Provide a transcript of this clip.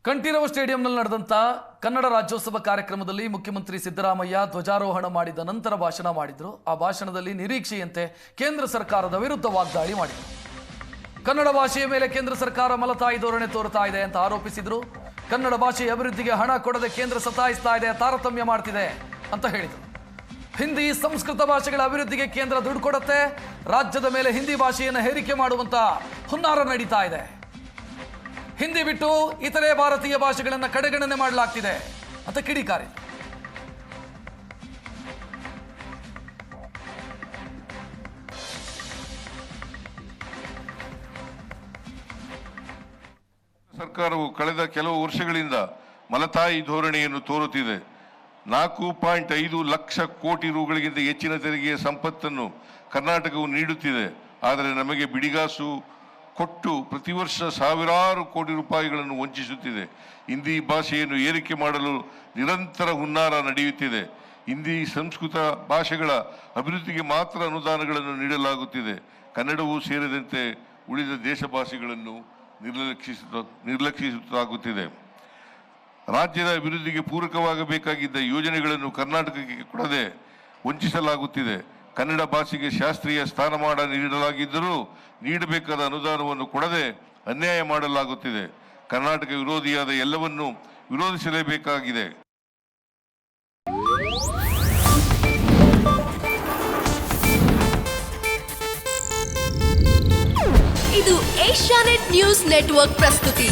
ಕಂಠೀರವ ಸ್ಟೇಡಿಯಂನಲ್ಲಿ ನಡೆದಂತ ಕನ್ನಡ ರಾಜ್ಯೋತ್ಸವ ಕಾರ್ಯಕ್ರಮದಲ್ಲಿ ಮುಖ್ಯಮಂತ್ರಿ ಸಿದ್ದರಾಮಯ್ಯ ಧ್ವಜಾರೋಹಣ ಮಾಡಿದ ನಂತರ ಭಾಷಣ ಮಾಡಿದ್ರು. ಆ ಭಾಷಣದಲ್ಲಿ ನಿರೀಕ್ಷೆಯಂತೆ ಕೇಂದ್ರ ಸರ್ಕಾರದ ವಿರುದ್ಧ ವಾಗ್ದಾಳಿ ಮಾಡಿದರು. ಕನ್ನಡ ಭಾಷೆಯ ಮೇಲೆ ಕೇಂದ್ರ ಸರ್ಕಾರ ಮಲತಾಯಿ ಧೋರಣೆ ತೋರ್ತಾ ಇದೆ ಅಂತ ಆರೋಪಿಸಿದ್ರು. ಕನ್ನಡ ಭಾಷೆಯ ಅಭಿವೃದ್ಧಿಗೆ ಹಣ ಕೊಡದೆ ಕೇಂದ್ರ ಸತಾಯಿಸ್ತಾ ಇದೆ, ತಾರತಮ್ಯ ಮಾಡ್ತಿದೆ ಅಂತ ಹೇಳಿದರು. ಹಿಂದಿ ಸಂಸ್ಕೃತ ಭಾಷೆಗಳ ಅಭಿವೃದ್ಧಿಗೆ ಕೇಂದ್ರ ದುಡ್ಡು ಕೊಡುತ್ತೆ, ರಾಜ್ಯದ ಮೇಲೆ ಹಿಂದಿ ಭಾಷೆಯನ್ನು ಹೇರಿಕೆ ಮಾಡುವಂತ ಹುನ್ನಾರ ನಡೀತಾ ಇದೆ. ಹಿಂದಿ ಬಿಟ್ಟು ಇತರೆ ಭಾರತೀಯ ಭಾಷೆಗಳನ್ನು ಕಡೆಗಣನೆ ಮಾಡಲಾಗ್ತಿದೆ ಅಂತ ಕಿಡಿಕಾರಿ. ಸರ್ಕಾರವು ಕಳೆದ ಕೆಲವು ವರ್ಷಗಳಿಂದ ಮಲತಾಯಿ ಧೋರಣೆಯನ್ನು ತೋರುತ್ತಿದೆ. 4.5 ಲಕ್ಷ ಕೋಟಿ ರೂಗಳಿಗಿಂತ ಹೆಚ್ಚಿನ ತೆರಿಗೆಯ ಸಂಪತ್ತನ್ನು ಕರ್ನಾಟಕವು ನೀಡುತ್ತಿದೆ. ಆದರೆ ನಮಗೆ ಬಿಡಿಗಾಸು ಕೊಟ್ಟು ಪ್ರತಿ ವರ್ಷ ಸಾವಿರಾರು ಕೋಟಿ ರೂಪಾಯಿಗಳನ್ನು ವಂಚಿಸುತ್ತಿದೆ. ಹಿಂದಿ ಭಾಷೆಯನ್ನು ಏರಿಕೆ ಮಾಡಲು ನಿರಂತರ ಹುನ್ನಾರ ನಡೆಯುತ್ತಿದೆ. ಹಿಂದಿ ಸಂಸ್ಕೃತ ಭಾಷೆಗಳ ಅಭಿವೃದ್ಧಿಗೆ ಮಾತ್ರ ಅನುದಾನಗಳನ್ನು ನೀಡಲಾಗುತ್ತಿದೆ. ಕನ್ನಡವೂ ಸೇರಿದಂತೆ ಉಳಿದ ದೇಶ ಭಾಷೆಗಳನ್ನು ನಿರ್ಲಕ್ಷಿಸಲಾಗುತ್ತಿದೆ. ರಾಜ್ಯದ ಅಭಿವೃದ್ಧಿಗೆ ಪೂರಕವಾಗಬೇಕಾಗಿದ್ದ ಯೋಜನೆಗಳನ್ನು ಕರ್ನಾಟಕಕ್ಕೆ ಕೊಡದೆ ವಂಚಿಸಲಾಗುತ್ತಿದೆ. ಕನ್ನಡ ಭಾಷೆಗೆ ಶಾಸ್ತ್ರೀಯ ಸ್ಥಾನಮಾನ ನೀಡಲಾಗಿದ್ದರೂ ನೀಡಬೇಕಾದ ಅನುದಾನವನ್ನು ಕೊಡದೆ ಅನ್ಯಾಯ ಮಾಡಲಾಗುತ್ತಿದೆ. ಕರ್ನಾಟಕ ವಿರೋಧಿಯಾದ ಎಲ್ಲವನ್ನೂ ವಿರೋಧಿಸಲೇಬೇಕಾಗಿದೆ. ಇದು ಏಷ್ಯಾನೆಟ್ ನ್ಯೂಸ್ ನೆಟ್ವರ್ಕ್ ಪ್ರಸ್ತುತಿ.